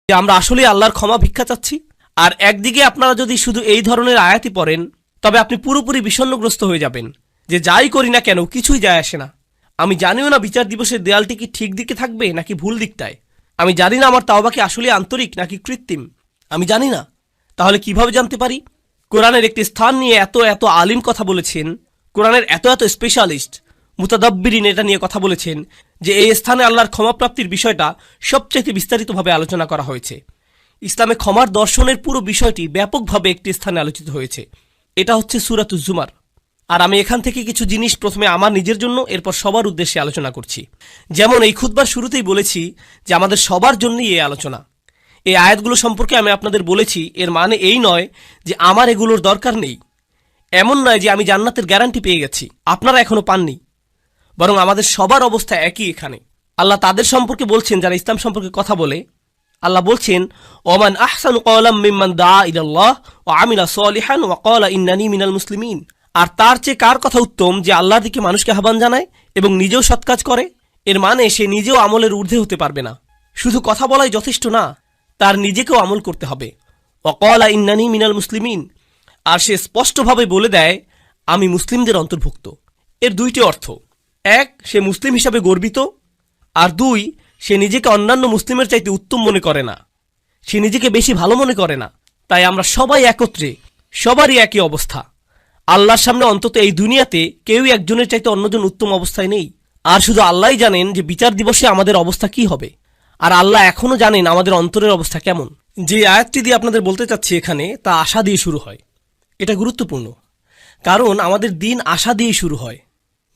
যে আমরা আসলে আল্লাহর ক্ষমা ভিক্ষা চাচ্ছি। আর একদিকে আপনারা যদি শুধু এই ধরনের আয়াতই পড়েন, তবে আপনি পুরোপুরি বিষণ্ণগ্রস্ত হয়ে যাবেন যে যাই করি না কেন কিছুই যায় আসে না। আমি জানিও না বিচার দিবসের দেয়ালটি কি ঠিক দিকে থাকবে নাকি ভুল দিকটায়। আমি জানি না আমার তাওবা কি আসলে আন্তরিক নাকি কৃত্রিম। আমি জানি না। তাহলে কিভাবে জানতে পারি? কোরআনের একটি স্থান নিয়ে এত এত আলিম কথা বলেছেন, কোরআনের এত এত স্পেশালিস্ট মুতাদাব্বিরিন এটা নিয়ে কথা বলেছেন যে এই স্থানে আল্লাহর ক্ষমাপ্রাপ্তির বিষয়টা সবচেয়ে বিস্তারিতভাবে আলোচনা করা হয়েছে। ইসলামে ক্ষমার দর্শনের পুরো বিষয়টি ব্যাপকভাবে একটি স্থানে আলোচিত হয়েছে। এটা হচ্ছে সূরাতুজ জুমার। আর আমি এখান থেকে কিছু জিনিস প্রথমে আমার নিজের জন্য, এরপর সবার উদ্দেশ্যে আলোচনা করছি। যেমন এই খুতবার শুরুতেই বলেছি যে আমাদের সবার জন্যই এই আলোচনা। এই আয়াতগুলো সম্পর্কে আমি আপনাদের বলেছি, এর মানে এই নয় যে আমার এগুলোর দরকার নেই। এমন নয় যে আমি জান্নাতের গ্যারান্টি পেয়ে গেছি, আপনারা এখনো পাননি। বরং আমাদের সবার অবস্থা একই এখানে। আল্লাহ তাদের সম্পর্কে বলছেন যারা ইসলাম সম্পর্কে কথা বলে। আল্লাহ বলছেন, ওমান আহসানু ক্বালাম মিম্মান দাআ ইলাল্লাহ ওয়া আমিলা সলিহান ওয়া ক্বালা ইন্নানি মিনাল মুসলিমিন। আর তার চেয়ে কার কথা উত্তম যে আল্লাহর দিকে মানুষকে আহ্বান জানায় এবং নিজেও সৎ কাজ করে। এর মানে সে নিজেও আমলের ঊর্ধ্বে হতে পারবে না। শুধু কথা বলাই যথেষ্ট না, তার নিজেকেও আমল করতে হবে। ওয়া ক্বালা ইন্নানি মিনাল মুসলিমিন। আর সে স্পষ্টভাবে বলে দেয় আমি মুসলিমদের অন্তর্ভুক্ত। এর দুইটি অর্থ। এক, সে মুসলিম হিসাবে গর্বিত। আর দুই, সে নিজেকে অন্যান্য মুসলিমের চাইতে উত্তম মনে করে না, সে নিজেকে বেশি ভালো মনে করে না। তাই আমরা সবাই একত্রে, সবারই একই অবস্থা। আল্লাহর সামনে অন্তত এই দুনিয়াতে কেউই একজনের চাইতে অন্যজন উত্তম অবস্থায় নেই। আর শুধু আল্লাহই জানেন যে বিচার দিবসে আমাদের অবস্থা কি হবে। আর আল্লাহ এখনো জানেন আমাদের অন্তরের অবস্থা কেমন। যে আয়াতটি দিয়ে আপনাদের বলতে চাচ্ছি এখানে, তা আশা দিয়ে শুরু হয়। এটা গুরুত্বপূর্ণ, কারণ আমাদের দিন আশা দিয়েই শুরু হয়,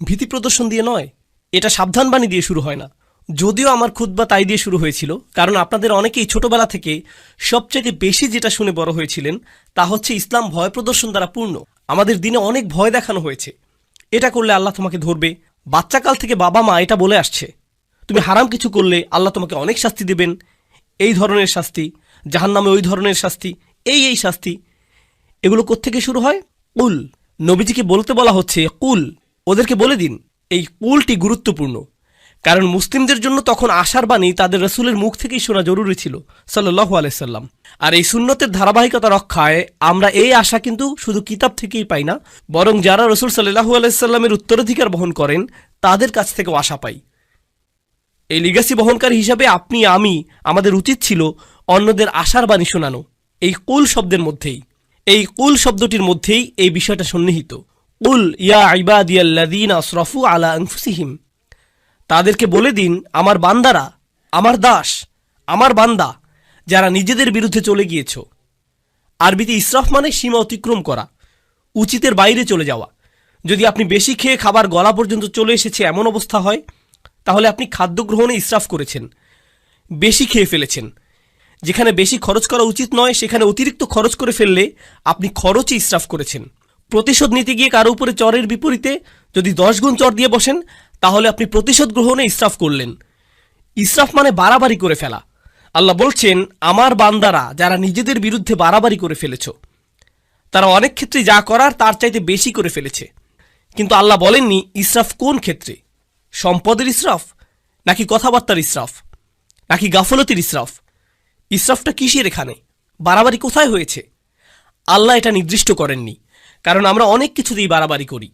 ভীতি প্রদর্শন দিয়ে নয়। এটা সাবধানবাণী দিয়ে শুরু হয় না। যদিও আমার খুতবা তাই দিয়ে শুরু হয়েছিল, কারণ আপনাদের অনেকেই ছোটবেলা থেকে সবচেয়ে বেশি যেটা শুনে বড় হয়েছিলেন তা হচ্ছে ইসলাম ভয় প্রদর্শন দ্বারা পূর্ণ। আমাদের দিনে অনেক ভয় দেখানো হয়েছে। এটা করলে আল্লাহ তোমাকে ধরবে। বাচ্চাকাল থেকে বাবা মা এটা বলে আসছে, তুমি হারাম কিছু করলে আল্লাহ তোমাকে অনেক শাস্তি দেবেন, এই ধরনের শাস্তি, জাহান্নামে ওই ধরনের শাস্তি, এই শাস্তি। এগুলো কোত্থেকে শুরু হয়? কুল। নবীজিকে বলতে বলা হচ্ছে কুল, ওদেরকে বলে দিন। এই কুলটি গুরুত্বপূর্ণ, কারণ মুসলিমদের জন্য তখন আশার বাণী তাদের রাসূলের মুখ থেকেই শোনা জরুরি ছিল সাল্লাল্লাহু আলাইহি সাল্লাম। আর এই সুন্নতের ধারাবাহিকতা রক্ষায় আমরা এই আশা কিন্তু শুধু কিতাব থেকেই পাই না, বরং যারা রাসূল সাল্লাল্লাহু আলাইহি সাল্লামের উত্তরাধিকার বহন করেন তাদের কাছ থেকেও আশা পাই। এই লিগাসি বহনকারী হিসাবে আপনি আমি আমাদের উচিত ছিল অন্যদের আশার বাণী শোনানো। এই কুল শব্দের মধ্যেই, এই কুল শব্দটির মধ্যেই এই বিষয়টা সন্নিহিত। কুল ইয়া ইবাদিয়াল্লাযীনা আসরাফু আলা আনফুসিহিম। তাদেরকে বলে দিন আমার বান্দারা, আমার দাস, আমার বান্দা যারা নিজেদের বিরুদ্ধে চলে গিয়েছ। আরবিতে ইসরাফ মানে সীমা অতিক্রম করা, উচিতের বাইরে চলে যাওয়া। যদি আপনি বেশি খেয়ে খাবার গলা পর্যন্ত চলে এসেছে এমন অবস্থা হয়, তাহলে আপনি খাদ্য গ্রহণে ইসরাফ করেছেন, বেশি খেয়ে ফেলেছেন। যেখানে বেশি খরচ করা উচিত নয় সেখানে অতিরিক্ত খরচ করে ফেললে আপনি খরচই ইসরাফ করেছেন। প্রতিশোধ নিতে গিয়ে কারো উপরে চরের বিপরীতে যদি 10 গুণ চর দিয়ে বসেন, তাহলে আপনি প্রতিশোধ গ্রহণে ইসরাফ করলেন। ইসরাফ মানে বাড়াবাড়ি করে ফেলা। আল্লাহ বলছেন আমার বান্দারা যারা নিজেদের বিরুদ্ধে বাড়াবাড়ি করে ফেলেছ, তারা অনেক ক্ষেত্রে যা করার তার চাইতে বেশি করে ফেলেছে। কিন্তু আল্লাহ বলেননি ইসরাফ কোন ক্ষেত্রে, সম্পদের ইসরাফ নাকি কথাবার্তার ইসরাফ নাকি গাফলতির ইসরাফ। ইসরাফটা কিসের এখানে, বাড়াবাড়ি কোথায় হয়েছে? আল্লাহ এটা নির্দিষ্ট করেননি, কারণ আমরা অনেক কিছুতেই বাড়াবাড়ি করি।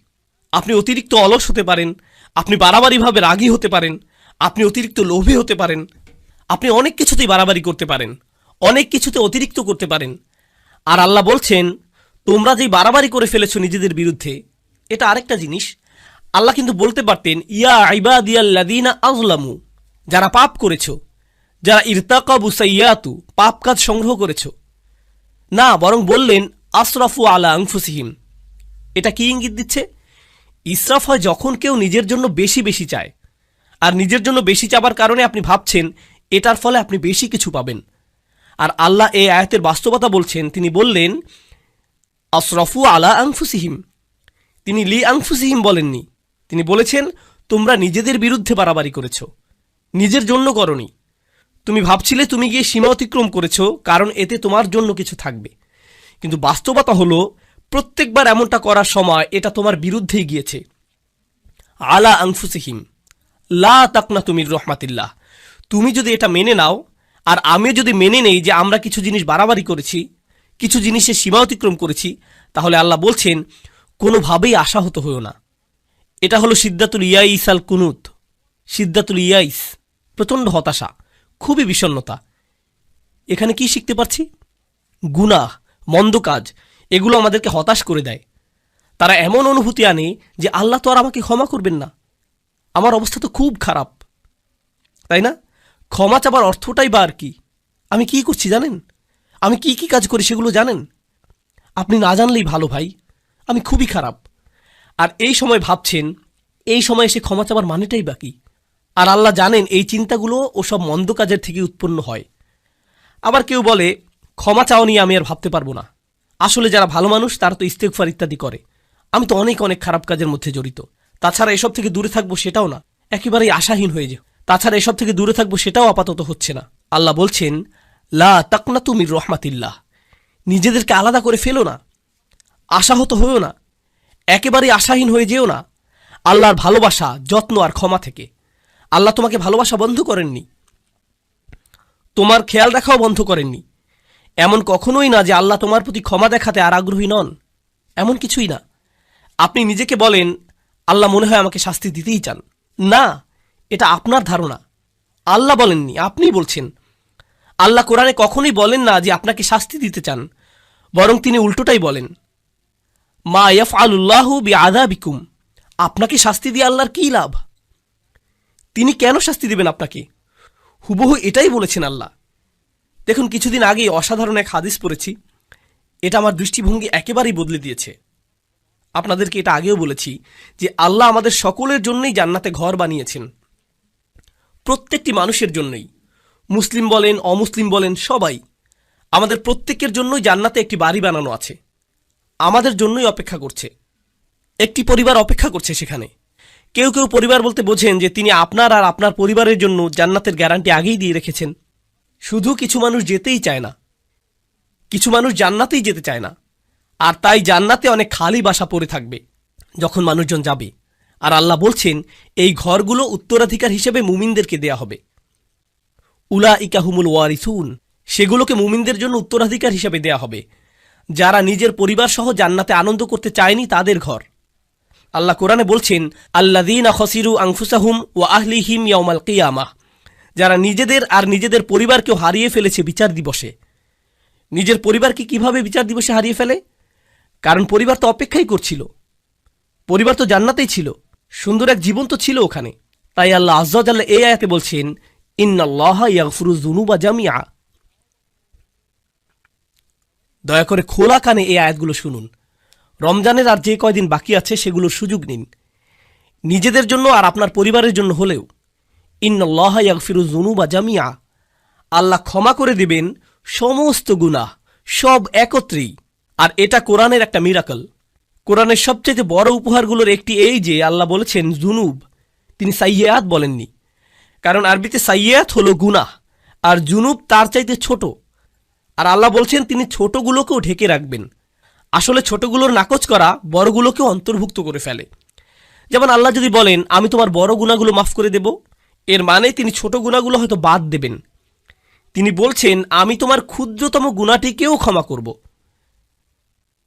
আপনি অতিরিক্ত অলস হতে পারেন, আপনি বাড়াবাড়িভাবে রাগী হতে পারেন, আপনি অতিরিক্ত লোভী হতে পারেন, আপনি অনেক কিছুতেই বাড়াবাড়ি করতে পারেন, অনেক কিছুতে অতিরিক্ত করতে পারেন। আর আল্লাহ বলছেন তোমরা যেই বাড়াবাড়ি করে ফেলেছো নিজেদের বিরুদ্ধে, এটা আরেকটা জিনিস। আল্লাহ কিন্তু বলতে পারতেন ইয়া ইবাদিয়াল্লাযীনা আযলামু, যারা পাপ করেছো, যারা ইরতাকাবু সাইয়্যাতু, পাপ কাজ সংগ্রহ করেছো। না, বরং বললেন আসরাফু আলা আনফুসিহিম। এটা কি ইঙ্গিত দিচ্ছে? ইসরাফ হয় যখন কেউ নিজের জন্য বেশি বেশি চায়, আর নিজের জন্য বেশি চাবার কারণে আপনি ভাবছেন এটার ফলে আপনি বেশি কিছু পাবেন। আর আল্লাহ এই আয়াতের বাস্তবতা বলছেন, তিনি বললেন আসরাফু আলা আনফুসিহিম। তিনি লি আনফুসিহিম বলেননি, তিনি বলেছেন তোমরা নিজেদের বিরুদ্ধে বাড়াবাড়ি করেছ, নিজের জন্য করনি। তুমি ভাবছিলে তুমি গিয়ে সীমা অতিক্রম করেছো কারণ এতে তোমার জন্য কিছু থাকবে, কিন্তু বাস্তবতা হলো প্রত্যেকবার এমনটা করার সময় এটা তোমার বিরুদ্ধেই গিয়েছে। আলা আনফুসিহিম লা তাকনাতু মির রাহমাতিল্লাহ। তুমি যদি এটা মেনে নাও আর আমিও যদি মেনে নেই যে আমরা কিছু জিনিস বাড়াবাড়ি করেছি, কিছু জিনিসের সীমা অতিক্রম করেছি, তাহলে আল্লাহ বলছেন কোনোভাবেই আশাহত হইও না। এটা হলো সিদ্দাতুল ইয়াইস আল কুনুত। সিদ্দাতুল ইয়াইস, প্রচণ্ড হতাশা, খুবই বিষণ্ণতা। এখানে কি শিখতে পারছি? গুনাহ, মন্দ কাজ, এগুলো আমাদেরকে হতাশ করে দেয়। তারা এমন অনুভূতি আনে যে আল্লাহ তো আর আমাকে ক্ষমা করবেন না, আমার অবস্থা তো খুব খারাপ, তাই না? ক্ষমা চাবার অর্থটাই বা আর কি? আমি কি করছি জানেন? আমি কি কি কাজ করি সেগুলো জানেন? আপনি না জানলেই ভালো ভাই, আমি খুবই খারাপ। আর এই সময় ভাবছেন, এই সময় এসে ক্ষমা চাবার মানেটাই বাকি। আর আল্লাহ জানেন এই চিন্তাগুলো ওসব মন্দ কাজের থেকে উৎপন্ন হয়। আবার কেউ বলে ক্ষমা চাও নিয়ে আমি আর ভাবতে পারবো না। আসলে যারা ভালো মানুষ তারা তো ইস্তেগফার ইত্যাদি করে, আমি তো অনেক অনেক খারাপ কাজের মধ্যে জড়িত। তাছাড়া এসব থেকে দূরে থাকবো সেটাও না, একেবারেই আশাহীন হয়ে যাও। তাছাড়া এসব থেকে দূরে থাকবো সেটাও আপাতত হচ্ছে না। আল্লাহ বলছেন লা তাকনাতু মির রহমাতিল্লাহ, নিজেদেরকে আলাদা করে ফেলো না, আশাহত হয়েও না, একেবারেই আশাহীন হয়ে যেও না আল্লাহর ভালোবাসা, যত্ন আর ক্ষমা থেকে। আল্লাহ তোমাকে ভালোবাসা বন্ধ করেননি, তোমার খেয়াল রাখাও বন্ধ করেননি। এমন কখনোই না যে আল্লাহ তোমার প্রতি ক্ষমা দেখাতে আর আগ্রহী নন, এমন কিছুই না। আপনি নিজেকে বলেন আল্লাহ মনে হয় আমাকে শাস্তি দিতেই চান। না, এটা আপনার ধারণা, আল্লাহ বলেননি, আপনিই বলছেন। আল্লাহ কোরআনে কখনোই বলেন না যে আপনাকে শাস্তি দিতে চান, বরং তিনি উল্টোটাই বলেন মা ইয়াফআলুল্লাহু বিআযাবিকুম, আপনাকে শাস্তি দিয়ে আল্লাহর কী লাভ? তিনি কেন শাস্তি দিবেন আপনাকে? হুবহু এটাই বলেছেন আল্লাহ। দেখুন, কিছুদিন আগেই অসাধারণ এক হাদিস পড়েছি, এটা আমার দৃষ্টিভঙ্গি একেবারেই বদলে দিয়েছে। আপনাদেরকে এটা আগেও বলেছি যে আল্লাহ আমাদের সকলের জন্যই জান্নাতে ঘর বানিয়েছেন, প্রত্যেকটি মানুষের জন্যই, মুসলিম বলেন অমুসলিম বলেন সবাই, আমাদের প্রত্যেকের জন্যই জান্নাতে একটি বাড়ি বানানো আছে, আমাদের জন্যই অপেক্ষা করছে। একটি পরিবার অপেক্ষা করছে সেখানে। কেউ কেউ পরিবার বলতে বোঝেন যে তিনি আপনার আর আপনার পরিবারের জন্য জান্নাতের গ্যারান্টি আগেই দিয়ে রেখেছেন। শুধু কিছু মানুষ যেতেই চায় না, কিছু মানুষ জান্নাতেই যেতে চায় না, আর তাই জান্নাতে অনেক খালি বাসা পড়ে থাকবে যখন মানুষজন যাবে। আর আল্লাহ বলছেন এই ঘরগুলো উত্তরাধিকার হিসেবে মুমিনদেরকে দেয়া হবে। উলাইকা হুমুল ওয়ারিসুন, সেগুলোকে মুমিনদের জন্য উত্তরাধিকার হিসেবে দেয়া হবে, যারা নিজের পরিবার সহ জান্নাতে আনন্দ করতে চায়নি তাদের ঘর। আল্লাহ কোরআনে বলছেন আল্লাযীনা খাসিরু আনফুসাহুম ওয়া আহলিহিম ইয়াওমাল কিয়ামাহ, যারা নিজেদের আর নিজেদের পরিবারকেও হারিয়ে ফেলেছে বিচার দিবসে। নিজের পরিবারকে কিভাবে বিচার দিবসে হারিয়ে ফেলে? কারণ পরিবার তো অপেক্ষাই করছিল, পরিবার তো জান্নাতেই ছিল, সুন্দর এক জীবন তো ছিল ওখানে। তাই আল্লাহ আযজা ওয়া জাল্লা এই আয়াতে বলছেন ইন্নাল্লাহা ইয়াগফিরুয যুনুবা জামিআ। দয়া করে খোলা কানে এই আয়াতগুলো শুনুন। রমজানের আর যে কয়দিন বাকি আছে সেগুলোর সুযোগ নিন, নিজেদের জন্য আর আপনার পরিবারের জন্য হলেও। ইন্নাল্লাহা ইয়াগফিরুয যুনুবা জামিআ, আল্লাহ ক্ষমা করে দেবেন সমস্ত গুনাহ, সব একত্রেই। আর এটা কোরআনের একটা মিরাকল। কোরআনের সবচেয়ে বড় উপহারগুলোর একটি এই যে আল্লাহ বলেছেন জুনুব, তিনি সাইয়্যাত বলেননি। কারণ আরবিতে সাইয়্যাত হলো গুনাহ, আর জুনুব তার চাইতে ছোট। আর আল্লাহ বলছেন তিনি ছোটগুলোকেও ঢেকে রাখবেন। আসলে ছোটগুলোর নাকচ করা বড়গুলোকেও অন্তর্ভুক্ত করে ফেলে। যেমন আল্লাহ যদি বলেন আমি তোমার বড় গুনাহগুলো মাফ করে দেব, এর মানে তিনি ছোট গুনাহগুলো হয়তো বাদ দেবেন। তিনি বলছেন আমি তোমার ক্ষুদ্রতম গুনাহটিকেও ক্ষমা করব,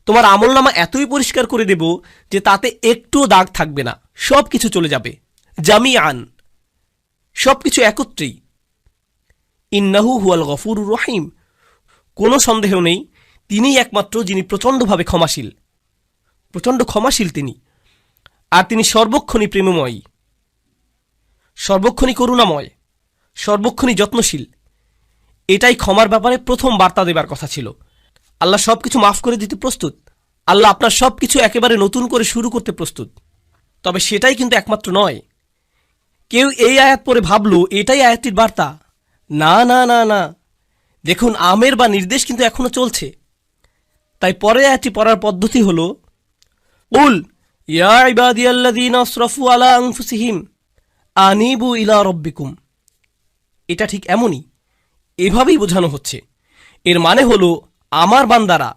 তোমার আমলনামা এতই পরিষ্কার করে দেব যে তাতে একটুও দাগ থাকবে না, সব কিছু চলে যাবে জামিআন, সব কিছু একত্রেই। ইন্নাহু হুয়াল গফুরুর রহিম, কোনো সন্দেহ নেই তিনিই একমাত্র যিনি প্রচণ্ডভাবে ক্ষমাশীল, প্রচণ্ড ক্ষমাশীল তিনি। আর তিনি সর্বক্ষণই প্রেমময়ী, সর্বক্ষণই করুণাময়, সর্বক্ষণই যত্নশীল। এটাই ক্ষমার ব্যাপারে প্রথম বার্তা দেবার কথা ছিল। আল্লাহ সব কিছু মাফ করে দিতে প্রস্তুত, আল্লাহ আপনার সব কিছু একেবারে নতুন করে শুরু করতে প্রস্তুত। তবে সেটাই কিন্তু একমাত্র নয়। কেউ এই আয়াত পড়ে ভাবল এটাই আয়াতটির বার্তা। না না না না, দেখুন আমের বা নির্দেশ কিন্তু এখনো চলছে। তাই পরে আয়াতটি পড়ার পদ্ধতি হলো উল ইয়া ইবাদিয়াল্লাযীনা আসরাফু আলা আনফুসিহিম আনিবু ইলা রাব্বিকুম। এটা ঠিক এমনই, এভাবেই বোঝানো হচ্ছে। এর মানে হলো আমার বান্দারা,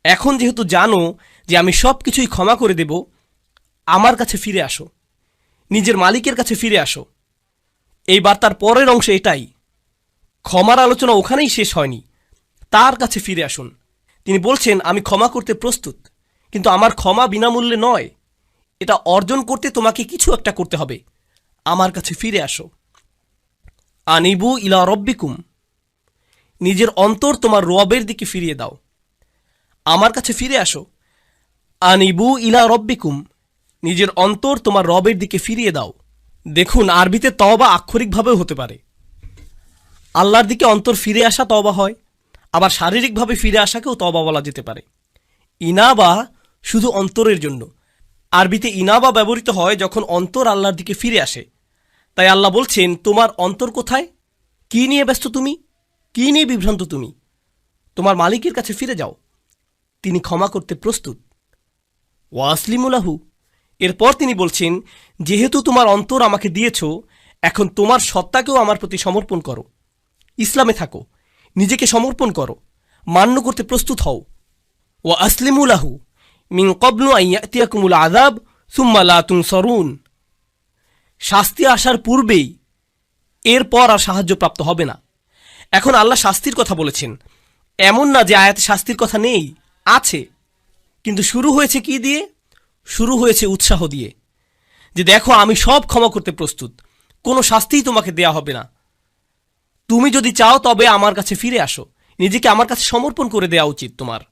এখন যেহেতু জানো যে আমি সব কিছুই ক্ষমা করে দেব, আমার কাছে ফিরে আসো, নিজের মালিকের কাছে ফিরে আসো। এই বার্তার পরের অংশ এটাই, ক্ষমার আলোচনা ওখানেই শেষ হয়নি, তার কাছে ফিরে আসুন। তিনি বলছেন, আমি ক্ষমা করতে প্রস্তুত, কিন্তু আমার ক্ষমা বিনামূল্যে নয়। এটা অর্জন করতে তোমাকে কিছু একটা করতে হবে। আমার কাছে ফিরে আসো। আনিবু ইলা রব্বিকুম, নিজের অন্তর তোমার রবের দিকে ফিরিয়ে দাও। আমার কাছে ফিরে আসো। আনিবু ইলা রব্বিকুম, নিজের অন্তর তোমার রবের দিকে ফিরিয়ে দাও। দেখুন, আরবিতে তওবা আক্ষরিকভাবেও হতে পারে। আল্লাহর দিকে অন্তর ফিরে আসা তওবা হয়, আবার শারীরিকভাবে ফিরে আসাকেও তওবা বলা যেতে পারে। ইনাবা শুধু অন্তরের জন্য। আরবিতে ইনাবা ব্যবহৃত হয় যখন অন্তর আল্লাহর দিকে ফিরে আসে। তাই আল্লাহ বলছেন, তোমার অন্তর কোথায়? কি নিয়ে ব্যস্ত তুমি? কি নিয়ে বিভ্রান্ত তুমি? তোমার মালিকের কাছে ফিরে যাও, তিনি ক্ষমা করতে প্রস্তুত। ওয়াসলিমুলাহু, এরপর তিনি বলছেন, যেহেতু তোমার অন্তর আমাকে দিয়েছ, এখন তোমার সত্তাকেও আমার প্রতি সমর্পণ করো। ইসলামে থাকো, নিজেকে সমর্পণ করো, মান্য করতে প্রস্তুত হও। ওয়া আসলিমুলাহু মিন ক্বাবলু আন ইয়াতিয়াকুমুল আযাব সুম্মা লা তুনসারুন, শাস্তি আসার পূর্বেই এরপর আর সাহায্যপ্রাপ্ত হবে না। এখন আল্লাহ শাস্তির কথা বলেছেন। এমন না যে আয়াতে শাস্তির কথা নেই, আছে, কিন্তু শুরু হয়েছে কি দিয়ে? শুরু হয়েছে উৎসাহ দিয়ে, যে দেখো আমি সব ক্ষমা করতে প্রস্তুত, কোনো শাস্তিই তোমাকে দেয়া হবে না। তুমি যদি চাও তবে আমার কাছে ফিরে আসো, নিজেকে আমার কাছে সমর্পণ করে দেওয়া উচিত তোমার,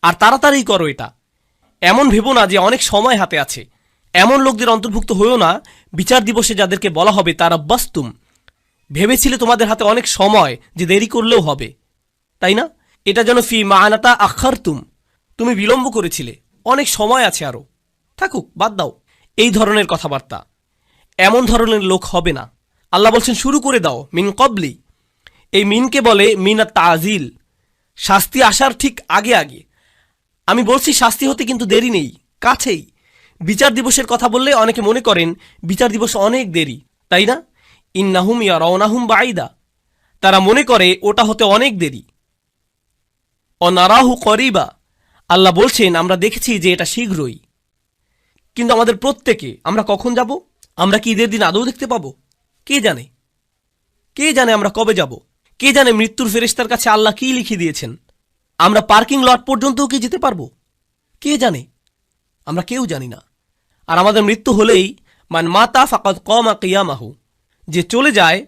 আর তাড়াতাড়ি করো এটা। এমন ভেবো না যে অনেক সময় হাতে আছে। এমন লোকদের অন্তর্ভুক্ত হয়েও না বিচার দিবসে যাদেরকে বলা হবে তারা বাস্তুম, ভেবেছিলে তোমাদের হাতে অনেক সময় যে দেরি করলেও হবে, তাই না? এটা যেন ফি মানাতা আখারতুম, তুমি বিলম্ব করেছিলে, অনেক সময় আছে আরো, থাকুক, বাদ দাও। এই ধরনের কথাবার্তা, এমন ধরনের লোক হবে না। আল্লাহ বলছেন শুরু করে দাও, মিন কবলি। এই মিনকে বলে মিনাত তাজিল, শাস্তি আসার ঠিক আগে আগে। আমি বলছি শাস্তি হতে কিন্তু দেরি নেই, কাছেই। বিচার দিবসের কথা বললে অনেকে মনে করেন বিচার দিবস অনেক দেরি, তাই না? ইন্নাহুম ইয়ারাউনাহুম বাঈদা, তারা মনে করে ওটা হতে অনেক দেরি। অনারাহু করিবা, আল্লাহ বলছেন আমরা দেখেছি যে এটা শীঘ্রই। কিন্তু আমাদের প্রত্যেকে আমরা কখন যাব? আমরা কি ঈদের দিন আদৌ দেখতে পাবো? কে জানে? কে জানে আমরা কবে যাব? কে জানে মৃত্যুর ফেরেশতার কাছে আল্লাহ কি লিখে দিয়েছেন? আমরা পার্কিং লট পর্যন্তও কি যেতে পারবো? কে জানে? আমরা কেউ জানি না। আর আমাদের মৃত্যু হলেই মান মাতা ফাকাদ কামা কিয়ামাহু, যে চলে যায়,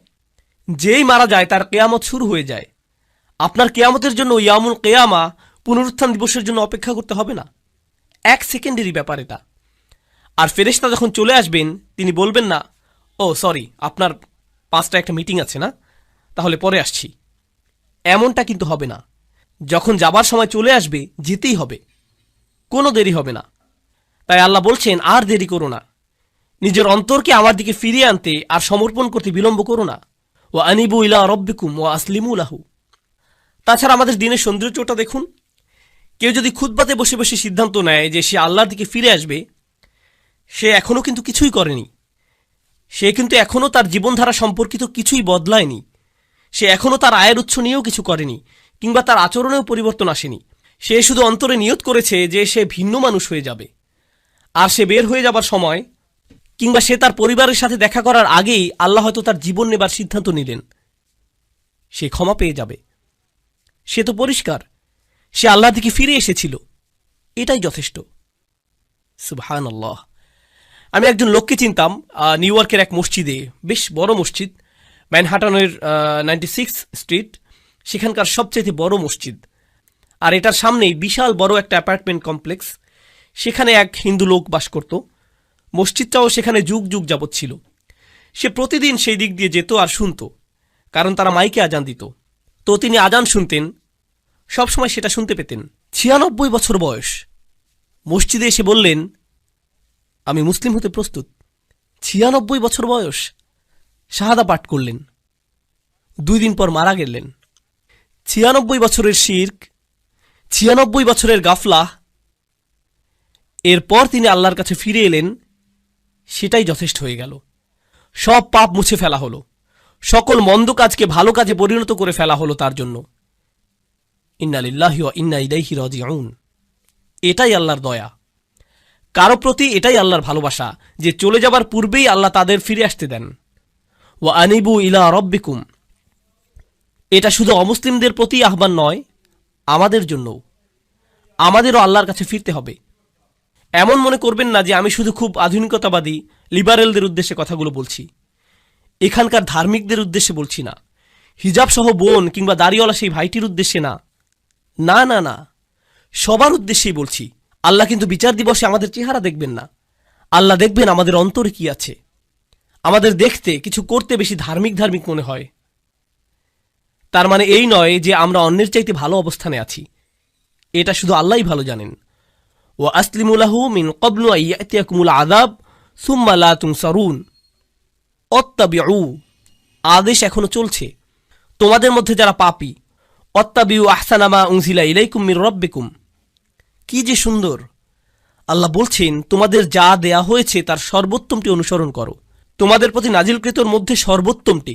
যেই মারা যায় তার কেয়ামত শুরু হয়ে যায়। আপনার কেয়ামতের জন্য ইয়ামুল কেয়ামা, পুনরুত্থান দিবসের জন্য অপেক্ষা করতে হবে না। 1 সেকেন্ডেরই ব্যাপার এটা। আর ফেরেশতা যখন চলে আসবেন তিনি বলবেন না, ও সরি, আপনার 5টা একটা মিটিং আছে না, তাহলে পরে আসছি। এমনটা কিন্তু হবে না। যখন যাবার সময় চলে আসবে যেতেই হবে, কোনো দেরি হবে না। তাই আল্লাহ বলছেন আর দেরি করো না, নিজের অন্তরকে আমার দিকে ফিরিয়ে আনতে আর সমর্পণ করতে বিলম্ব করো না। ওয়া আনিবু ইলা রব্বিকুম ওয়া আসলিমু লাহু। তাছাড়া আমাদের দিনের সৌন্দর্যটা দেখুন। কেউ যদি খুতবাতে বসে বসে সিদ্ধান্ত নেয় যে সে আল্লাহর দিকে ফিরে আসবে, সে এখনও কিন্তু কিছুই করেনি। সে কিন্তু এখনও তার জীবনধারা সম্পর্কিত কিছুই বদলায়নি। সে এখনও তার আয়ের উৎস নিয়েও কিছু করেনি, কিংবা তার আচরণেও পরিবর্তন আসেনি। সে শুধু অন্তরে নিয়ত করেছে যে সে ভিন্ন মানুষ হয়ে যাবে। আর সে বের হয়ে যাবার সময়, কিংবা সে তার পরিবারের সাথে দেখা করার আগেই আল্লাহ হয়তো তার জীবন নেবার সিদ্ধান্ত নিলেন, সে ক্ষমা পেয়ে যাবে। সে তো পরিষ্কার, সে আল্লাহর দিকে ফিরে এসেছিল, এটাই যথেষ্ট। সুবহানাল্লাহ। আমি একজন লোককে চিনতাম নিউ ইয়র্কের এক মসজিদে, বেশ বড় মসজিদ, ম্যানহাটনের 96 স্ট্রিট, সেখানকার সবচেয়ে বড় মসজিদ। আর এটার সামনেই বিশাল বড় একটা অ্যাপার্টমেন্ট কমপ্লেক্স। সেখানে এক হিন্দু লোক বাস করত। মসজিদটাও সেখানে যুগ যুগ যাবৎ ছিল। সে প্রতিদিন সেই দিক দিয়ে যেত আর শুনত, কারণ তারা মাইকে আজান দিত। তো তিনি আজান শুনতেন, সবসময় সেটা শুনতে পেতেন। 96 বছর বয়স, মসজিদে এসে বললেন আমি মুসলিম হতে প্রস্তুত। 96 বছর বয়স, শাহাদা পাঠ করলেন। 2 দিন পর মারা গেলেন। 96 বছরের শিরক, 96 বছরের গাফলাহ। এরপর তিনি আল্লাহর কাছে ফিরে এলেন, সেটাই যথেষ্ট হয়ে গেল। সব পাপ মুছে ফেলা হলো, সকল মন্দ কাজকে ভালো কাজে পরিণত করে ফেলা হলো তার জন্য। ইন্না লিল্লাহি ওয়া ইন্না ইলাইহি রাজিউন। এটাই আল্লাহর দয়া, কারো প্রতি এটাই আল্লাহর ভালোবাসা, যে চলে যাবার পূর্বেই আল্লাহ তাদের ফিরে আসতে দেন। ওয়া আনিবু ইলা রব্বিকুম, এটা শুধু অমুসলিমদের প্রতি আহ্বান নয়, আমাদের জন্যও। আমাদেরও আল্লাহর কাছে ফিরতে হবে। এমন মনে করবেন না যে আমি শুধু খুব আধুনিকতাবাদী লিবারেলদের উদ্দেশ্যে কথাগুলো বলছি। এখানকার ধার্মিকদের উদ্দেশ্যে বলছি না, হিজাব সহ বোন কিংবা দাড়িওয়ালা সেই ভাইটির উদ্দেশ্যে না, না না না, সবার উদ্দেশ্যেই বলছি। আল্লাহ কিন্তু বিচার দিবসে আমাদের চেহারা দেখবেন না, আল্লাহ দেখবেন আমাদের অন্তরে কি আছে। আমাদের দেখতে কিছু করতে বেশি ধার্মিক ধার্মিক মনে হয়, তার মানে এই নয় যে আমরা অন্যের চাইতে ভালো অবস্থানে আছি। এটা শুধু আল্লাহই ভালো জানেন। ওয়া আসলিমু লাহু মিন ক্বাবলু আন ইয়াতিয়াকুমুল আযাব সুম্মা লা তুনসারুন। অত্তাবিউ, আদেশ এখনো চলছে। তোমাদের মধ্যে যারা পাপী, অত্তাবিউ আহসানা মা উনজিলা ইলাইকুম মির রাব্বিকুম। কি যে সুন্দর! আল্লাহ বলছেন, তোমাদের যা দেয়া হয়েছে তার সর্বোত্তমটি অনুসরণ করো, তোমাদের প্রতি নাজিলকৃতর মধ্যে সর্বোত্তমটি।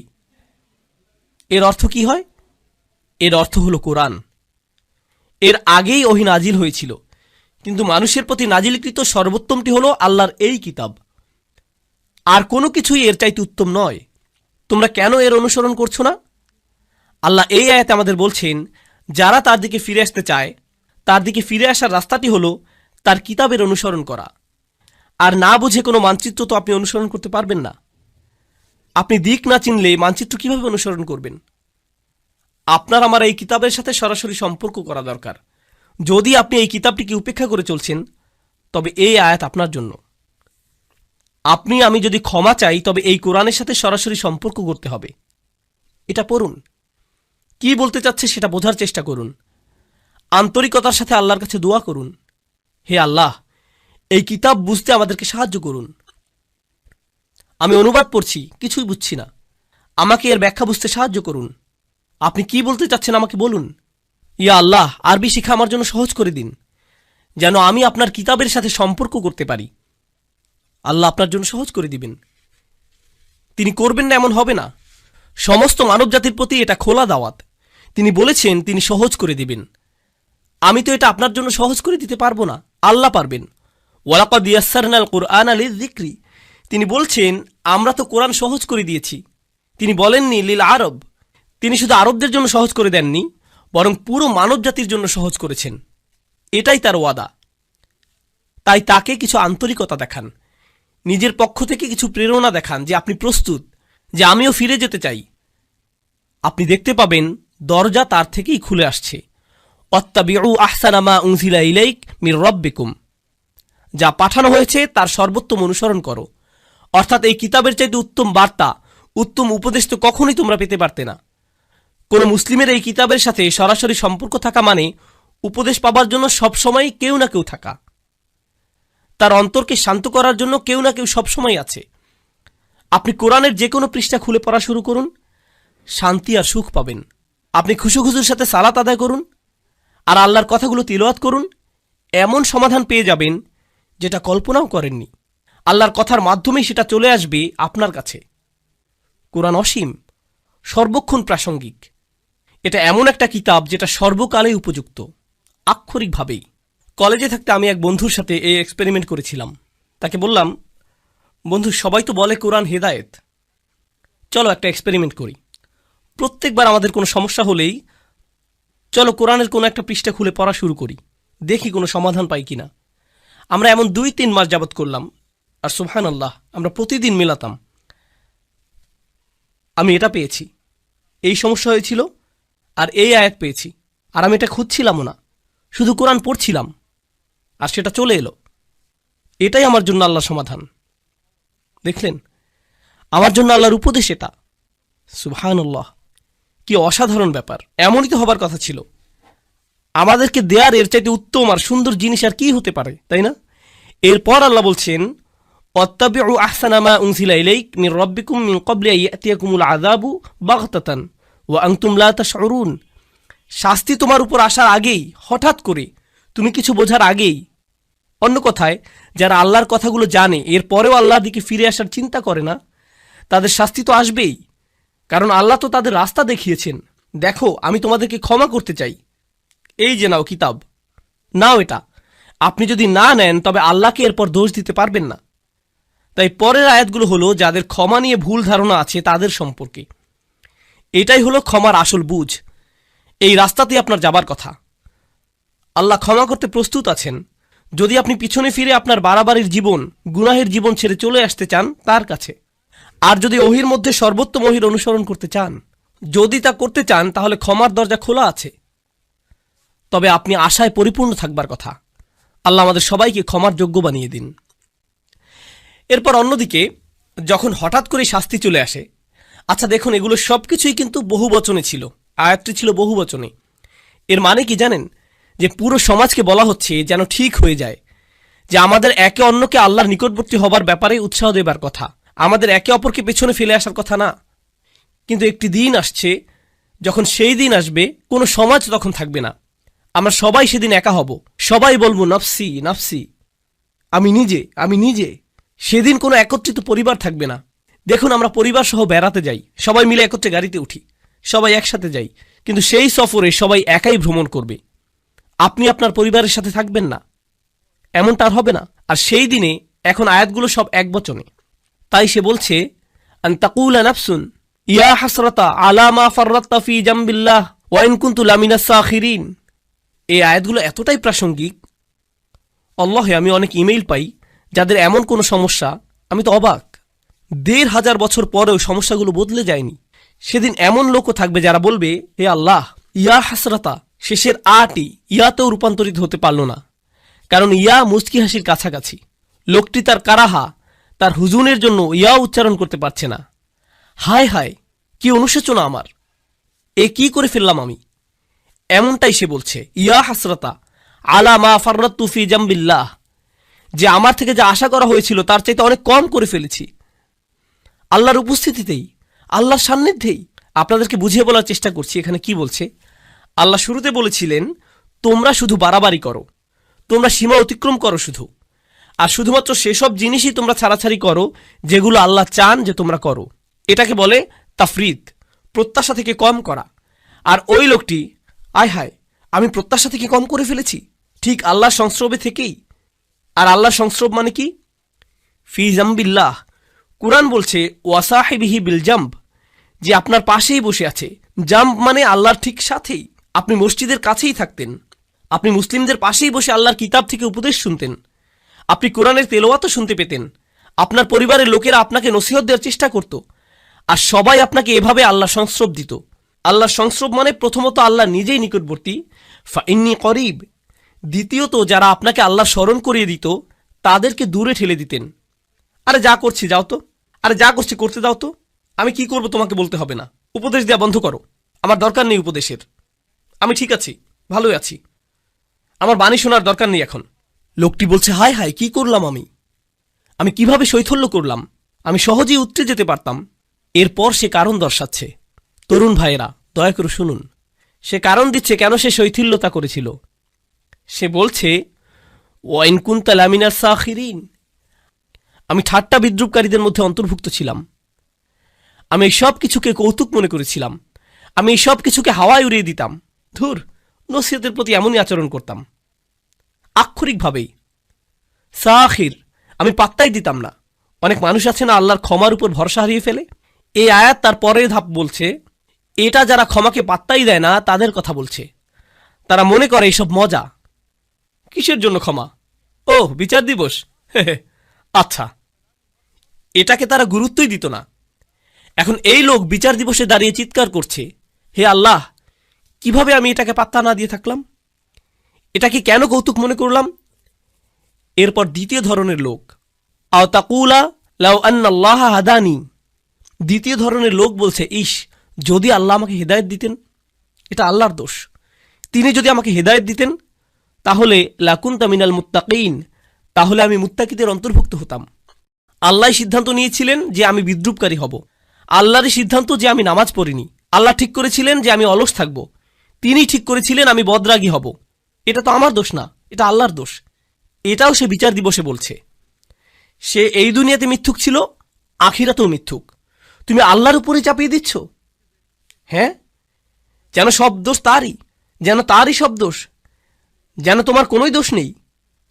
এর অর্থ কি হয়? এর অর্থ হলো কোরআন। এর আগেই ওহী নাজিল হয়েছিল, কিন্তু মানুষের প্রতি নাজিলকৃত সর্বোত্তমটি হলো আল্লাহর এই কিতাব। আর কোনো কিছুই এর চাইতে উত্তম নয়। তোমরা কেন এর অনুসরণ করছো না? আল্লাহ এই আয়াতে আমাদের বলছেন, যারা তার দিকে ফিরে আসতে চায়, তার দিকে ফিরে আসার রাস্তাটি হলো তার কিতাবের অনুসরণ করা। আর না বুঝে কোনো মানচিত্র তো আপনি অনুসরণ করতে পারবেন না। আপনি দিক না চিনলে মানচিত্র কিভাবে অনুসরণ করবেন? আপনার আমার এই কিতাবের সাথে সরাসরি সম্পর্ক করা দরকার। যদি আপনি এই কিতাবটিকে উপেক্ষা করে চলছেন, তবে এই আয়াত আপনার জন্য। আপনি আমি যদি ক্ষমা চাই, তবে এই কোরআনের সাথে সরাসরি সম্পর্ক করতে হবে। এটা পড়ুন, কি বলতে চাচ্ছে সেটা বোঝার চেষ্টা করুন, আন্তরিকতার সাথে আল্লাহর কাছে দোয়া করুন, হে আল্লাহ, এই কিতাব বুঝতে আমাদেরকে সাহায্য করুন। আমি অনুবাদ পড়ছি, কিছুই বুঝছি না, আমাকে এর ব্যাখ্যা বুঝতে সাহায্য করুন। আপনি কি বলতে চাচ্ছেন আমাকে বলুন। ইয়া আল্লাহ, আরবি শিখা আমার জন্য সহজ করে দিন, যেন আমি আপনার কিতাবের সাথে সম্পর্ক করতে পারি। আল্লাহ আপনার জন্য সহজ করে দিবেন। তিনি করবেন না এমন হবে না। সমস্ত মানব জাতির প্রতি এটা খোলা দাওয়াত। তিনি বলেছেন তিনি সহজ করে দিবেন। আমি তো এটা আপনার জন্য সহজ করে দিতে পারবো না, আল্লাহ পারবেন। ওয়ালাকাদ ইয়াসসারনাল কুরআনা লিযিকরি, তিনি বলছেন আমরা তো কোরআন সহজ করে দিয়েছি। তিনি বলেননি লিল আরব। তিনি শুধু আরবদের জন্য সহজ করে দেননি, বরং পুরো মানব জাতির জন্য সহজ করেছেন। এটাই তার ওয়াদা। তাই তাকে কিছু আন্তরিকতা দেখান, নিজের পক্ষ থেকে কিছু প্রেরণা দেখান যে আপনি প্রস্তুত, যে আমিও ফিরে যেতে চাই। আপনি দেখতে পাবেন দরজা তার থেকেই খুলে আসছে। অত্তাবিউ আহসানা মা উনজিলা ইলাইক মির রাব্বিকুম, যা পাঠানো হয়েছে তার সর্বোত্তম অনুসরণ করো। অর্থাৎ এই কিতাবের চাইতে উত্তম বার্তা, উত্তম উপদেশ তো কখনোই তোমরা পেতে পারতে না। কোন মুসলিমের এই কিতাবের সাথে সরাসরি সম্পর্ক থাকা মানে উপদেশ পাবার জন্য সবসময় কেউ না কেউ থাকা, তার অন্তরকে শান্ত করার জন্য কেউ না কেউ সবসময় আছে। আপনি কোরআনের যে কোনো পৃষ্ঠা খুলে পড়া শুরু করুন, শান্তি আর সুখ পাবেন। আপনি খুশুখুশুর সাথে সালাত আদায় করুন আর আল্লাহর কথাগুলো তিলাওয়াত করুন, এমন সমাধান পেয়ে যাবেন যেটা কল্পনাও করেননি। আল্লাহর কথার মাধ্যমেই সেটা চলে আসবে আপনার কাছে। কোরআন অসীম, সর্বক্ষণ প্রাসঙ্গিক। এটা এমন একটা কিতাব যেটা সর্বকালে উপযুক্ত, আক্ষরিকভাবেই। কলেজে থাকতে আমি এক বন্ধুর সাথে এই এক্সপেরিমেন্ট করেছিলাম। তাকে বললাম, বন্ধু, সবাই তো বলে কোরআন হেদায়েত, চলো একটা এক্সপেরিমেন্ট করি। প্রত্যেকবার আমাদের কোনো সমস্যা হলেই চলো কোরআনের কোনো একটা পৃষ্ঠা খুলে পড়া শুরু করি, দেখি কোনো সমাধান পাই কিনা। আমরা এমন 2-3 মাস যাবৎ করলাম, আর সুবহানাল্লাহ, আমরা প্রতিদিন মেলাতাম। আমি এটা পেয়েছি, এই সমস্যা হয়েছিল, আর এই আয়াত পেয়েছি। আর আমি এটা খুঁজছিলামও না, শুধু কোরআন পড়ছিলাম, আর সেটা চলে এলো। এটাই আমার জন্য আল্লাহর সমাধান। দেখলেন, আমার জন্য আল্লাহর উপদেশ এটা। সুবহানাল্লাহ, কি অসাধারণ ব্যাপার! এমনই তো হবার কথা ছিল। আমাদেরকে দেয়ার এর চাইতে উত্তম আর সুন্দর জিনিস আর কি হতে পারে, তাই না? এরপর আল্লাহ বলছেন, অত্তাবিউ আহসানা মা উনজিলা ইলাইক মির রাব্বিকুম মিন ক্বাবলি আন ইয়াতিয়াকুমুল আযাবু বাগতাতান ওয়া আনতুম লা তাশউরুন। শাস্তি তোমার উপর আসার আগেই, হঠাৎ করে, তুমি কিছু বোঝার আগেই। অন্য কথায়, যারা আল্লাহর কথাগুলো জানে এরপরেও আল্লাহর দিকে ফিরে আসার চিন্তা করে না, তাদের শাস্তি তো আসবেই। কারণ আল্লাহ তো তাদের রাস্তা দেখিয়েছেন। দেখো, আমি তোমাদেরকে ক্ষমা করতে চাই, এই যে নাও কিতাব, নাও এটা। আপনি যদি না নেন তবে আল্লাহকে এরপর দোষ দিতে পারবেন না। তাই পরের আয়াতগুলো হলো যাদের ক্ষমা নিয়ে ভুল ধারণা আছে তাদের সম্পর্কে। এটাই হলো ক্ষমার আসল বুঝ। এই রাস্তাতেই আপনার যাবার কথা। আল্লাহ ক্ষমা করতে প্রস্তুত আছেন যদি আপনি পিছনে ফিরে আপনার বাড়াবাড়ির জীবন, গুনাহের জীবন ছেড়ে চলে আসতে চান তার কাছে। আর যদি ওহির মধ্যে সর্বোত্তম ওহির অনুসরণ করতে চান, যদি তা করতে চান, তাহলে ক্ষমার দরজা খোলা আছে। তবে আপনি আশায় পরিপূর্ণ থাকবার কথা। আল্লাহ আমাদের সবাইকে ক্ষমার যোগ্য বানিয়ে দিন। এরপর অন্যদিকে যখন হঠাৎ করে শাস্তি চলে আসে, আচ্ছা দেখুন, এগুলো সব কিছুই কিন্তু বহু বচনে ছিল, আয়াতটি ছিল বহু বচনে। এর মানে কি জানেন? যে পুরো সমাজকে বলা হচ্ছে যেন ঠিক হয়ে যায়, যে আমাদের একে অন্যকে আল্লাহর নিকটবর্তী হবার ব্যাপারে উৎসাহ দেবার কথা, আমাদের একে অপরকে পেছনে ফেলে আসার কথা না। কিন্তু একটি দিন আসছে, যখন সেই দিন আসবে কোনো সমাজ তখন থাকবে না। আমরা সবাই সেদিন একা হব, সবাই বলবো নাফসি নাফসি, আমি নিজে আমি নিজে। সেদিন কোনো একত্রিত পরিবার থাকবে না। দেখুন, আমরা পরিবার সহ বেড়াতে যাই, সবাই মিলে একত্রে গাড়িতে উঠি, সবাই একসাথে যাই, কিন্তু সেই সফরে সবাই একাই ভ্রমণ করবে। আপনি আপনার পরিবারের সাথে থাকবেন না, এমনটা আর হবে না। আর সেই দিনে এখন আয়াতগুলো সব এক বচনে। তাই সে বলছে, আন তাকুলা নাফসুন ইয়া হাসরাতা আলা মা ফাররাততা ফি জামবিল্লাহ ওয়া ইন কুনতু লামিনাস সাখিরিন। এই আয়াতগুলো এতটাই প্রাসঙ্গিক, আল্লাহে আমি অনেক ইমেইল পাই যাদের এমন কোনো সমস্যা, আমি তো অবাক। ১,৫০০ বছর পরেও সমস্যাগুলো বদলে যায়নি। সেদিন এমন লোকও থাকবে যারা বলবে, হে আল্লাহ, ইয়া হাসরাতা শেষের আটি ইয়াতেও রূপান্তরিত হতে পারল না, কারণ ইয়া মুচকি হাসির কাছাকাছি। লোকটি তার কারাহা, তার হুজুনের জন্য ইয়া উচ্চারণ করতে পারছে না। হায় হায়, কি অনুশোচনা আমার, এ কি করে ফেললাম আমি। এমনটাই সে বলছে, ইয়া হাসরাতা আলা মা ফাররাততু ফি জামবিল্লাহ, যে আমার থেকে যা আশা করা হয়েছিল তার চাইতে অনেক কম করে ফেলেছি। আল্লাহর উপস্থিতিতেই, আল্লাহর সান্নিধ্যেই। আপনাদেরকে বুঝিয়ে বলার চেষ্টা করছি এখানে কি বলছে। আল্লাহ শুরুতে বলেছিলেন, তোমরা শুধু বাড়াবাড়ি করো, তোমরা সীমা অতিক্রম করো শুধু, আর শুধুমাত্র সেসব জিনিসই তোমরা ছাড়াছাড়ি করো যেগুলো আল্লাহ চান যে তোমরা করো। এটাকে বলে তাফরিত, প্রত্যাশা থেকে কম করা। আর ওই লোকটি, আয় হায়, আমি প্রত্যাশা থেকে কম করে ফেলেছি, ঠিক আল্লাহর সংস্রবে থেকেই। আর আল্লাহর সংস্রব মানে কি? ফি জামবিল্লাহ। কুরআন বলছে ওয়াসাহিবিহি বিল জাম্ব, যে আপনার পাশেই বসে আছে। জাম্ব মানে আল্লাহর ঠিক সাথেই। আপনি মসজিদের কাছেই থাকতেন, আপনি মুসলিমদের পাশেই বসে আল্লাহর কিতাব থেকে উপদেশ শুনতেন, আপনি কোরআনের তেলাওয়াতও শুনতে পেতেন, আপনার পরিবারের লোকেরা আপনাকে নসিহত দেওয়ার চেষ্টা করত, আর সবাই আপনাকে এভাবে আল্লাহর সংস্রব দিত। আল্লাহর সংস্রব মানে প্রথমত আল্লাহ নিজেই নিকটবর্তী, ফাইন্নী করিব। দ্বিতীয়ত যারা আপনাকে আল্লাহর স্মরণ করিয়ে দিত তাদেরকে দূরে ঠেলে দিতেন। আরে যা করছি যাও তো, আরে যা করছি করতে দাও তো, আমি কি করব তোমাকে বলতে হবে না, উপদেশ দেওয়া বন্ধ করো, আমার দরকার নেই উপদেশের, আমি ঠিক আছি, ভালোই আছি, আমার বাণী শোনার দরকার নেই এখন। লোকটি বলছে, হায় হায়, কি করলাম আমি কিভাবে শৈথল্য করলাম, আমি সহজেই উতরে যেতে পারতাম। এরপর সে কারণ দর্শাচ্ছে। তরুণ ভাইয়েরা, দয়া করে শুনুন, সে কারণ দিচ্ছে কেন সে শৈথিল্যতা করেছিল। সে বলছে, ওয়া ইন কুনতা লামিনাস সাখিরিন, আমি ঠাট্টা বিদ্রুপকারীদের মধ্যে অন্তর্ভুক্ত ছিলাম। আমি এই সব কিছুকে কৌতুক মনে করেছিলাম, আমি এই সব কিছুকে হাওয়ায় উড়িয়ে দিতাম। ধুর, নসিহতের প্রতি এমনই আচরণ করতাম, আক্ষরিকভাবেই। সাখির, আমি পাত্তাই দিতাম না। অনেক মানুষ আছে না আল্লাহর ক্ষমার উপর ভরসা হারিয়ে ফেলে। এই আয়াত তার পরের ধাপ বলছে, এটা যারা ক্ষমাকে পাত্তাই দেয় না তাদের কথা বলছে। তারা মনে করে এইসব মজা। কিসের জন্য ক্ষমা? ও বিচার দিবস, আচ্ছা, এটাকে তারা গুরুত্বই দিত না। এখন এই লোক বিচার দিবসে দাঁড়িয়ে চিৎকার করছে, হে আল্লাহ, কিভাবে আমি এটাকে পাত্তা না দিয়ে থাকলাম, এটাকে কেন কৌতুক মনে করলাম। এরপর দ্বিতীয় ধরনের লোক, আও তাকুলা লাউ আন্নাল্লাহ হাদানি, দ্বিতীয় ধরনের লোক বলছে, ইস, যদি আল্লাহ আমাকে হেদায়েত দিতেন। এটা আল্লাহর দোষ। তিনি যদি আমাকে হেদায়েত দিতেন তাহলে লাকুনতা মিনাল মুত্তাকিন, তাহলে আমি মুত্তাকিদের অন্তর্ভুক্ত হতাম। আল্লাহ সিদ্ধান্ত নিয়েছিলেন যে আমি বিদ্রুপকারী হব। আল্লাহরই সিদ্ধান্ত যে আমি নামাজ পড়িনি। আল্লাহ ঠিক করেছিলেন যে আমি অলস থাকব। তিনি ঠিক করেছিলেন আমি বদরাগী হব। এটা তো আমার দোষ না, এটা আল্লাহর দোষ। এটাও সে বিচার দিবসে বলছে। সে এই দুনিয়াতে মিথ্যুক ছিল, আখিরাতেও মিথ্যুক। তুমি আল্লাহর উপরে চাপিয়ে দিচ্ছ। হ্যাঁ, যেন সব দোষ তারই, যেন তারই সব দোষ, যেন তোমার কোনোই দোষ নেই।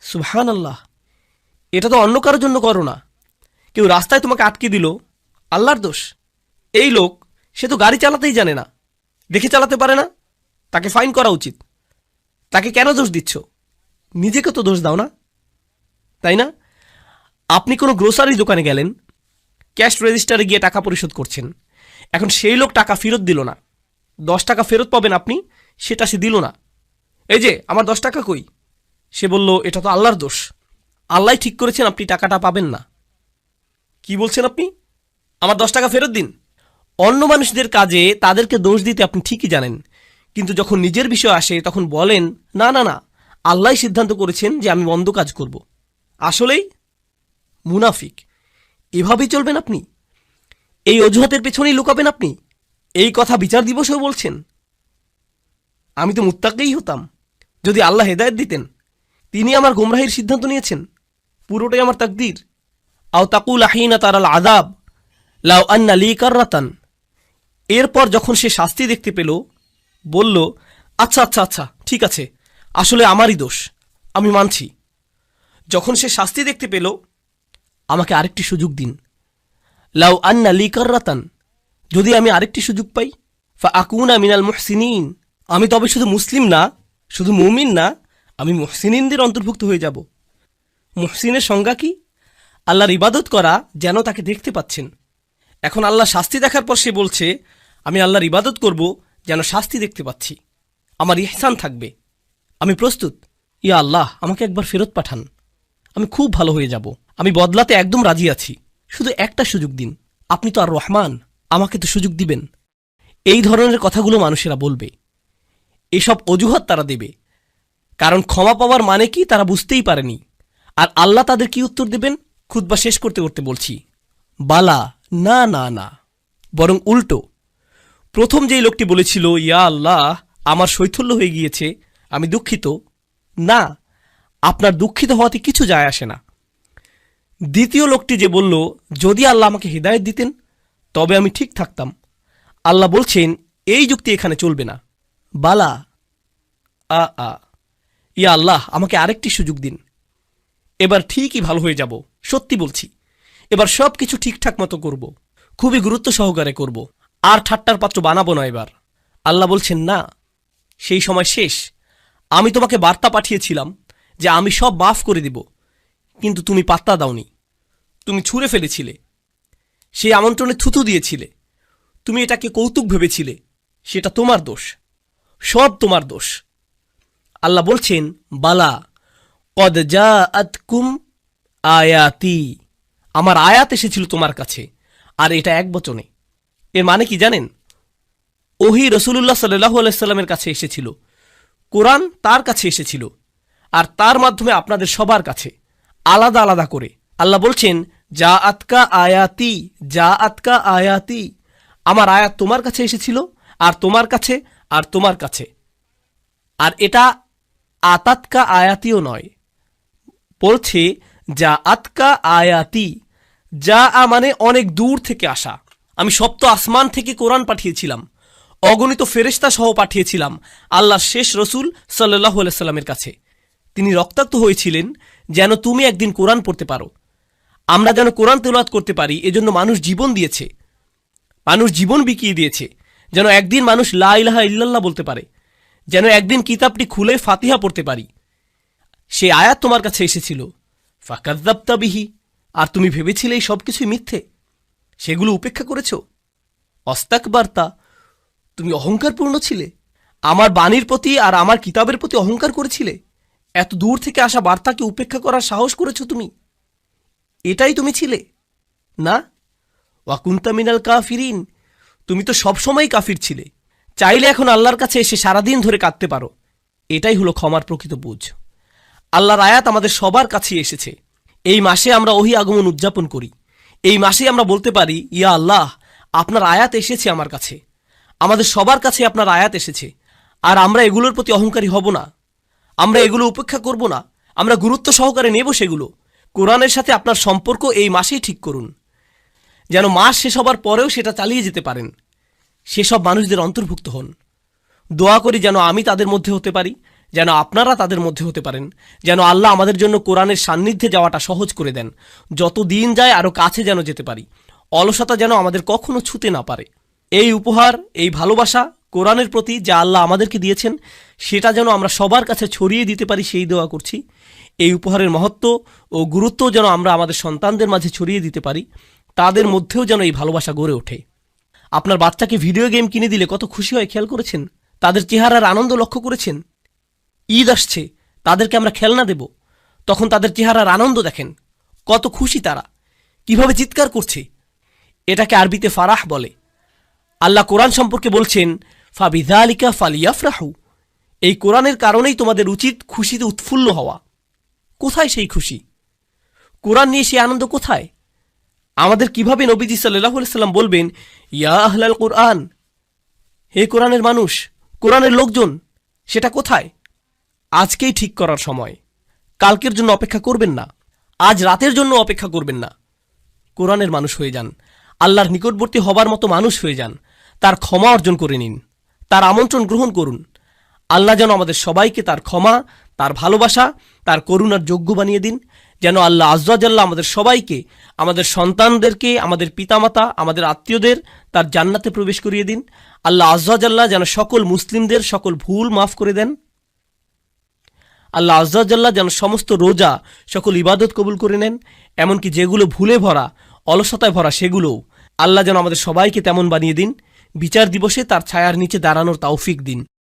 সুবহানাল্লাহ, এটা তো অন্য কারোর জন্য করো না। কেউ রাস্তায় তোমাকে আটকে দিল, আল্লাহর দোষ। এই লোক সে তো গাড়ি চালাতেই জানে না, দেখে চালাতে পারে না, তাকে ফাইন করা উচিত। তাকে কেন দোষ দিচ্ছ? নিজেকে তো দোষ দাও না, তাই না? আপনি কোনো গ্রোসারি দোকানে গেলেন, ক্যাশ রেজিস্টারে গিয়ে টাকা পরিশোধ করছেন, এখন সেই লোক টাকা ফেরত দিল না, 10 টাকা ফেরত পাবেন আপনি, সেটা সে দিল না। এই যে আমার 10 টাকা কই? সে বলল, এটা তো আল্লাহর দোষ, আল্লাহ ঠিক করেছেন আপনি টাকাটা পাবেন না। কি বলছেন আপনি? আমার 10 টাকা ফেরত দিন। অন্য মানুষদের কাজে তাদেরকে দোষ দিতে আপনি ঠিকই জানেন, কিন্তু যখন নিজের বিষয় আসে তখন বলেন, না না না, আল্লাহ সিদ্ধান্ত করেছেন যে আমি মন্দ কাজ করব। আসলেই মুনাফিক। এভাবেই চলবেন আপনি? এই অজুহাতের পেছনেই লুকাবেন আপনি? এই কথা বিচার দিবসেও বলছেন? আমি তো মুত্তাকিই হতাম যদি আল্লাহ হেদায়েত দিতেন। তিনি আমার গোমরাহির সিদ্ধান্ত নিয়েছেন, পুরোটাই আমার তাকদীর। আও তাকুল হিনা তারাল আযাব লাউ আন্না লি কাররাতান। এরপর যখন সে শাস্তি দেখতে পেল, বলল, আচ্ছা আচ্ছা আচ্ছা, ঠিক আছে, আসলে আমারই দোষ, আমি মানছি। যখন সে শাস্তি দেখতে পেল, আমাকে আরেকটি সুযোগ দিন। লাউ আন্না লি কাররাতান, যদি আমি আরেকটি সুযোগ পাই, ফা আকুনা মিনাল মুহসিনিন, আমি তবে শুধু মুসলিম না, শুধু মুমিন না, আমি মুহসিনিনদের অন্তর্ভুক্ত হয়ে যাব। মুহসিনের সংজ্ঞা কি? আল্লাহর ইবাদত করা যেন তাকে দেখতে পাচ্ছেন। এখন আল্লাহ শাস্তি দেখার পর সে বলছে, আমি আল্লাহর ইবাদত করব যেন শাস্তি দেখতে পাচ্ছি, আমার ইহসান থাকবে, আমি প্রস্তুত। ইয়া আল্লাহ, আমাকে একবার ফেরত পাঠান, আমি খুব ভালো হয়ে যাব, আমি বদলাতে একদম রাজি আছি, শুধু একটা সুযোগ দিন, আপনি তো আর রহমান, আমাকে তো সুযোগ দিবেন। এই ধরনের কথাগুলো মানুষেরা বলবে, এসব অজুহাত তারা দেবে, কারণ ক্ষমা পাওয়ার মানে কি তারা বুঝতেই পারেনি। আর আল্লাহ তাদের কি উত্তর দেবেন? খুতবা শেষ করতে করতে বলছি, বালা, না না না, বরং উল্টো। প্রথম যেই লোকটি বলেছিল, ইয়া আল্লাহ, আমার শৈথল্য হয়ে গিয়েছে, আমি দুঃখিত, না, আপনার দুঃখিত হওয়াতে কিছু যায় আসে না। দ্বিতীয় লোকটি যে বলল, যদি আল্লাহ আমাকে হিদায়াত দিতেন তবে আমি ঠিক থাকতাম, আল্লাহ বলছেন এই যুক্তি এখানে চলবে না। বালা, ইয়া আল্লাহ, আমাকে আরেকটি সুযোগ দিন, এবার ঠিকই ভালো হয়ে যাব, সত্যি বলছি, এবার সব কিছু ঠিকঠাক মতো করব, খুবই গুরুত্ব সহকারে করব, আর ঠাট্টার পাত্র বানাবো না এবার। আল্লাহ বলছেন, না, সেই সময় শেষ। আমি তোমাকে বার্তা পাঠিয়েছিলাম যে আমি সব মাফ করে দিব, কিন্তু তুমি পাত্তা দাওনি, তুমি ছুঁড়ে ফেলেছিলে, সেই আমন্ত্রণে থুতু দিয়েছিলে, তুমি এটাকে কৌতুক ভেবেছিলে, সেটা তোমার দোষ, সব তোমার দোষ। আল্লাহ বলছেন, বালা, কদ জাআতকুম আয়াতি, আমার আয়াত এসেছিল তোমার কাছে, আর এটা এক বচনে। এর মানে কি জানেন? ওহী রাসূলুল্লাহ সাল্লাল্লাহু আলাইহি সাল্লামের কাছে এসেছিল, কোরআন তার কাছে এসেছিল, আর তার মাধ্যমে আপনাদের সবার কাছে আলাদা আলাদা করে। আল্লাহ বলছেন, যা আতকা আয়াতি, যা আতকা আয়াতি, আমার আয়াত তোমার কাছে এসেছিল, আর তোমার কাছে, আর তোমার কাছে। আর এটা আতাতকা আয়াতিও নয়, বলছে যা আতকা আয়াতি, যা মানে অনেক দূর থেকে আসা। আমি সপ্ত আসমান থেকে কোরআন পাঠিয়েছিলাম, অগণিত ফেরেশতা সহ পাঠিয়েছিলাম আল্লাহর শেষ রসুল সাল্লাল্লাহু আলাইহি সাল্লামের কাছে। তিনি রক্তাক্ত হয়েছিলেন যেন তুমি একদিন কোরআন পড়তে পারো, আমরা যেন কোরআন তেলাওয়াত করতে পারি, এজন্য মানুষ জীবন দিয়েছে, মানুষ জীবন বিকিয়ে দিয়েছে, যেন একদিন মানুষ লা ইলাহা ইল্লাল্লাহ বলতে পারে, যেন একদিন কিতাবটি খুলে ফাতিহা পড়তে পারি। সে আয়াত তোমার কাছে এসেছিল, ফাকাযযাবতা বিহি, আর তুমি ভেবেছিলে এই সবকিছুই মিথ্যে, সেগুলো উপেক্ষা করেছ। অস্তাকবারতা, তুমি অহংকারপূর্ণ ছিলে, আমার বাণীর প্রতি আর আমার কিতাবের প্রতি অহংকার করেছিলে, এত দূর থেকে আসা বার্তাকে উপেক্ষা করার সাহস করেছ তুমি, এটাই তুমি ছিলে না? ওয়াকুনতা মিনাল কাফিরিন, তুমি তো সবসময় কাফির ছিলে। চাইলে এখন আল্লাহর কাছে এসে সারাদিন ধরে কাঁদতে পারো, এটাই হলো ক্ষমার প্রকৃত বুঝ। আল্লাহর আয়াত আমাদের সবার কাছে এসেছে। এই মাসে আমরা ওহী আগমন উদযাপন করি, এই মাসে আমরা বলতে পারি, ইয়া আল্লাহ, আপনার আয়াত এসেছে আমার কাছে, আমাদের সবার কাছে আপনার আয়াত এসেছে, আর আমরা এগুলোর প্রতি অহংকারী হব না, আমরা এগুলো উপেক্ষা করব না, আমরা গুরুত্ব সহকারে নেব সেগুলো। কোরআনের সাথে আপনার সম্পর্ক এই মাসেই ঠিক করুন, যেন মাস শেষ হবার পরেও সেটা চালিয়ে যেতে পারেন, সেসব মানুষদের অন্তর্ভুক্ত হন। দোয়া করি যেন আমি তাদের মধ্যে হতে পারি, যেন আপনারা তাদের মধ্যে হতে পারেন, যেন আল্লাহ আমাদের জন্য কোরআনের সান্নিধ্যে যাওয়াটা সহজ করে দেন, যত দিন যায় আরও কাছে যেন যেতে পারি, অলসতা যেন আমাদের কখনো ছুতে না পারে। এই উপহার, এই ভালোবাসা কোরআনের প্রতি যা আল্লাহ আমাদেরকে দিয়েছেন, সেটা যেন আমরা সবার কাছে ছড়িয়ে দিতে পারি, সেই দোয়া করছি। এই উপহারের মহত্ব ও গুরুত্ব যেন আমরা আমাদের সন্তানদের মাঝে ছড়িয়ে দিতে পারি, তাদের মধ্যেও যেন এই ভালোবাসা গড়ে ওঠে। আপনার বাচ্চাকে ভিডিও গেম কিনে দিলে কত খুশি হয় খেয়াল করেছেন? তাদের চেহারার আনন্দ লক্ষ্য করেছেন? ঈদ আসছে, তাদেরকে আমরা খেলনা দেব, তখন তাদের চেহারার আনন্দ দেখেন, কত খুশি তারা, কিভাবে চিৎকার করছে। এটাকে আরবিতে ফারাহ বলে। আল্লাহ কোরআন সম্পর্কে বলছেন, ফাবিযালিকা ফালিয়াফরাহু। এই কোরআনের কারণেই তোমাদের উচিত খুশিতে উৎফুল্ল হওয়া। কোথায় সেই খুশি? কোরআন নিয়ে সেই আনন্দ কোথায়? আমাদের কিভাবে নবীজি সাল্লাল্লাহু আলাইহি সাল্লাম বলবেন, ইয়া আহলাল কোরআন, হে কোরআনের মানুষ, কোরআনের লোকজন, সেটা কোথায়? আজকেই ঠিক করার সময়। কালকের জন্য অপেক্ষা করবেন না, আজ রাতের জন্য অপেক্ষা করবেন না। কোরআনের মানুষ হয়ে যান, আল্লাহর নিকটবর্তী হবার মতো মানুষ হয়ে যান, তার ক্ষমা অর্জন করে নিন, তার আমন্ত্রণ গ্রহণ করুন। আল্লাহ যেন আমাদের সবাইকে তার ক্ষমা, তার ভালোবাসা, তার করুণার যোগ্য বানিয়ে দিন। যেন আল্লাহ আযজা জাল্লা আমাদের সবাইকে, আমাদের সন্তানদেরকে, আমাদের পিতামাতা, আমাদের আত্মীয়দের তার জান্নাতে প্রবেশ করিয়ে দিন। আল্লাহ আযজা জাল্লা যেন সকল মুসলিমদের সকল ভুল মাফ করে দেন। আল্লাহ আযজা জাল্লা যেন সমস্ত রোজা, সকল ইবাদত কবুল করে নেন, এমনকি যেগুলো ভুলে ভরা, অলসতায় ভরা, সেগুলোও আল্লাহ যেন আমাদের সবাইকে তেমন বানিয়ে দিন। বিচার দিবসে তার ছায়ার নিচে দাঁড়ানোর তৌফিক দিন।